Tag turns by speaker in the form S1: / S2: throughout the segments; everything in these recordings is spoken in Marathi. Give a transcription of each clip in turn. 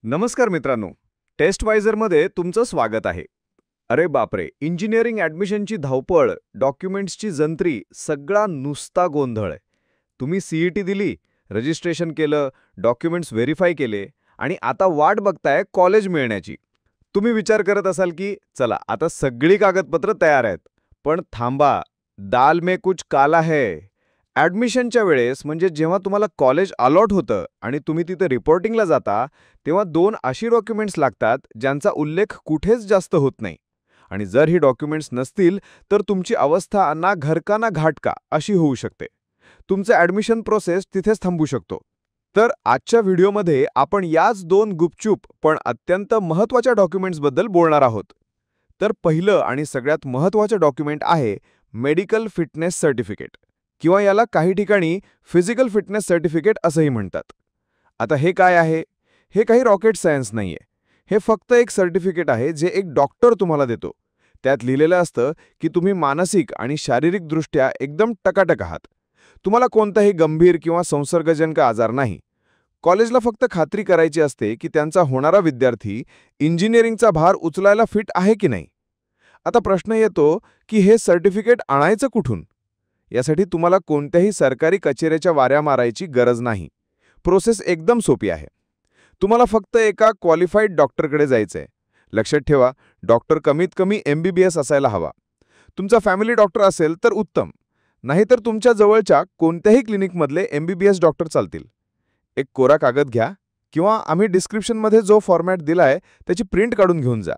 S1: नमस्कार मित्रांनो, टेस्टवायझरमध्ये तुमचं स्वागत आहे. अरे बापरे, इंजिनिअरिंग ॲडमिशनची धावपळ, डॉक्युमेंट्सची जंत्री, सगळा नुसता गोंधळ आहे. तुम्ही CET दिली, रजिस्ट्रेशन केलं, डॉक्युमेंट्स व्हेरिफाय केले आणि आता वाट बघताय कॉलेज मिळण्याची. तुम्ही विचार करत असाल की चला आता सगळी कागदपत्र तयार आहेत. पण थांबा, दाल में कुछ काला है. ॲडमिशनच्या वेळेस म्हणजे जेव्हा तुम्हाला कॉलेज अलॉट होतं आणि तुम्ही तिथे रिपोर्टिंगला जाता, तेव्हा 2 अशी डॉक्युमेंट्स लागतात ज्यांचा उल्लेख कुठेच जास्त होत नाही. आणि जर ही डॉक्युमेंट्स नसतील तर तुमची अवस्था ना घर का ना घाट का अशी होऊ शकते. तुमचं ॲडमिशन प्रोसेस तिथेच थांबू शकतो. तर आजच्या व्हिडिओमध्ये आपण याच 2 गुपचूप पण अत्यंत महत्त्वाच्या डॉक्युमेंट्सबद्दल बोलणार आहोत. तर पहिलं आणि सगळ्यात महत्त्वाचं डॉक्युमेंट आहे मेडिकल फिटनेस सर्टिफिकेट, किंवा याला काही ठिकाणी फिजिकल फिटनेस सर्टिफिकेट असंही म्हणतात. आता हे काय आहे? हे काही रॉकेट सायन्स नाहीये. हे फक्त एक सर्टिफिकेट आहे जे एक डॉक्टर तुम्हाला देतो. त्यात लिहिलेलं असतं की तुम्ही मानसिक आणि शारीरिकदृष्ट्या एकदम टकाटक आहात. तुम्हाला कोणताही गंभीर किंवा संसर्गजन्य आजार नाही. कॉलेजला फक्त खात्री करायची असते की त्यांचा होणारा विद्यार्थी इंजिनिअरिंगचा भार उचलायला फिट आहे की नाही. आता प्रश्न येतो की हे सर्टिफिकेट आणायचं कुठून? यासाठी तुम्हाला कोणत्याही सरकारी कचेऱ्याच्या वाऱ्या मारायची गरज नाही. प्रोसेस एकदम सोपी आहे. तुम्हाला फक्त एका क्वालिफाईड डॉक्टरकडे जायचंय. लक्षात ठेवा, डॉक्टर कमीत कमी MBBS असायला हवा. तुमचा फॅमिली डॉक्टर असेल तर उत्तम, नाहीतर तुमच्या जवळच्या कोणत्याही क्लिनिकमधले MBBS डॉक्टर चालतील. एक कोरा कागद घ्या किंवा आम्ही डिस्क्रिप्शनमध्ये जो फॉर्मॅट दिलाय त्याची प्रिंट काढून घेऊन जा.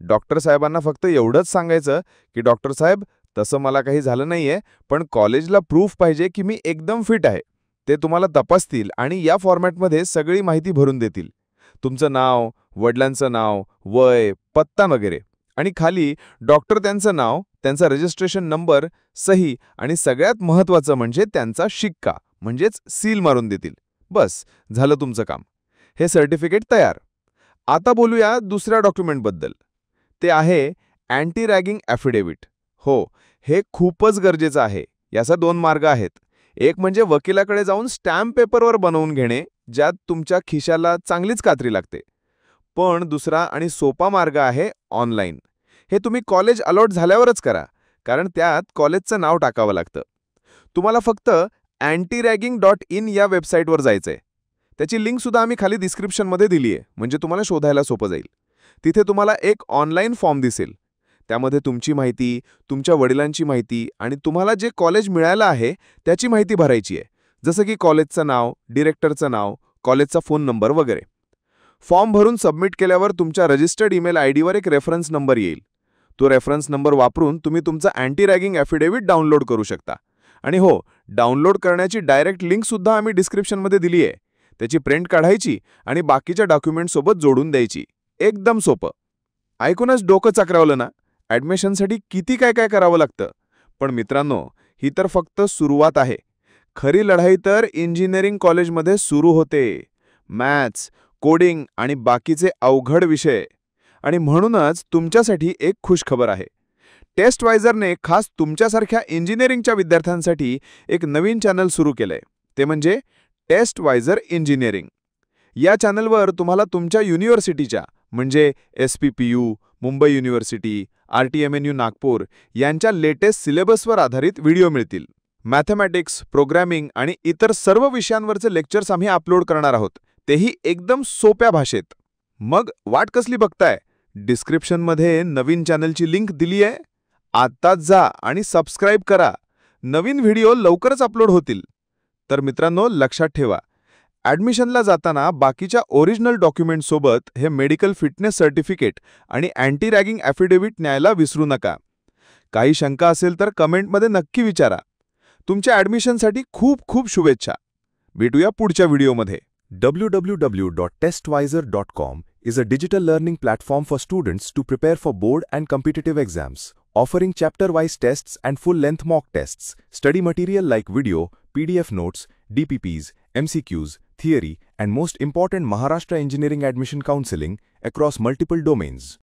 S1: डॉक्टर साहेबांना फक्त एवढंच सांगायचं की डॉक्टर साहेब, तसं मला काही झालं नाहीये, पण कॉलेजला प्रूफ पाहिजे की मी एकदम फिट आहे. ते तुम्हाला तपासतील आणि या फॉर्मॅटमध्ये सगळी माहिती भरून देतील. तुमचं नाव, वडिलांचं नाव, वय, पत्ता वगैरे. आणि खाली डॉक्टर त्यांचं नाव, त्यांचा रजिस्ट्रेशन नंबर, सही आणि सगळ्यात महत्त्वाचं म्हणजे त्यांचा शिक्का म्हणजेच सील मारून देतील. बस, झालं तुमचं काम. हे सर्टिफिकेट तयार. आता बोलूया दुसऱ्या डॉक्युमेंटबद्दल. ते आहे अँटी रॅगिंग ॲफिडेव्हिट. हो, हे खूपच गरजेचं आहे. याचा 2 मार्ग आहेत. एक म्हणजे वकिलाकडे जाऊन स्टॅम्प पेपरवर बनवून घेणे, ज्यात तुमच्या खिशाला चांगलीच कात्री लागते. पण दुसरा आणि सोपा मार्ग आहे ऑनलाईन. हे तुम्ही कॉलेज अलॉट झाल्यावरच करा, कारण त्यात कॉलेजचं नाव टाकावं लागतं. तुम्हाला फक्त antiraging.in या वेबसाईटवर जायचंय. त्याची लिंकसुद्धा आम्ही खाली डिस्क्रिप्शनमध्ये दिली आहे, म्हणजे तुम्हाला शोधायला सोपं जाईल. तिथे तुम्हाला एक ऑनलाईन फॉर्म दिसेल. त्यामध्ये तुमची माहिती, तुमच्या वडिलांची माहिती आणि तुम्हाला जे कॉलेज मिळालं आहे त्याची माहिती भरायची आहे, जसं की कॉलेजचं नाव, डिरेक्टरचं नाव, कॉलेजचा फोन नंबर वगैरे. फॉर्म भरून सबमिट केल्यावर तुमच्या रजिस्टर्ड ईमेल आयडीवर एक रेफरन्स नंबर येईल. तो रेफरन्स नंबर वापरून तुम्ही तुमचा अँटी रॅगिंग ॲफिडेव्हिट डाउनलोड करू शकता. आणि हो, डाउनलोड करण्याची डायरेक्ट लिंकसुद्धा आम्ही डिस्क्रिप्शनमध्ये दिली आहे. त्याची प्रिंट काढायची आणि बाकीच्या डॉक्युमेंटसोबत जोडून द्यायची. एकदम सोपं. ऐकूनच डोकं चक्रावलं ना? ॲडमिशनसाठी किती काय काय करावं लागतं. पण मित्रांनो, ही तर फक्त सुरुवात आहे. खरी लढाई तर इंजिनिअरिंग कॉलेजमध्ये सुरू होते. मॅथ्स, कोडिंग आणि बाकीचे अवघड विषय. आणि म्हणूनच तुमच्यासाठी एक खुशखबर आहे. टेस्टवायझरने खास तुमच्यासारख्या इंजिनिअरिंगच्या विद्यार्थ्यांसाठी एक नवीन चॅनल सुरू केलंय. ते म्हणजे टेस्टवायझर इंजिनिअरिंग. या चॅनलवर तुम्हाला तुमच्या युनिव्हर्सिटीच्या म्हणजे SPPU, Mumbai university, RTMNU Nagpur यांच्या लेटेस्ट सिलेबसवर आधारित व्हिडिओ मिळतील. मॅथमॅटिक्स, प्रोग्रॅमिंग आणि इतर सर्व विषयांवरचे लेक्चर्स आम्ही अपलोड करणार आहोत, तेही एकदम सोप्या भाषेत. मग वाट कसली बघताय? डिस्क्रिप्शनमध्ये नवीन चॅनलची लिंक दिली आहे. आत्ताच जा आणि सबस्क्राईब करा. नवीन व्हिडिओ लवकरच अपलोड होतील. तर मित्रांनो, लक्षात ठेवा, ॲडमिशनला जाताना बाकीच्या ओरिजिनल डॉक्युमेंटसोबत हे मेडिकल फिटनेस सर्टिफिकेट आणि अँटी रॅगिंग ॲफिडेव्हिट न्यायला विसरू नका. काही शंका असेल तर कमेंटमध्ये नक्की विचारा. तुमच्या ॲडमिशनसाठी खूप खूप शुभेच्छा. भेटूया पुढच्या व्हिडिओमध्ये.
S2: www.testvisor.com is a digital learning platform for students to prepare for board and competitive exams, offering chapter-wise tests and full-length mock tests, study material like video, PDF notes, DPPs, MCQs, theory, and most important Maharashtra Engineering Admission Counseling across multiple domains.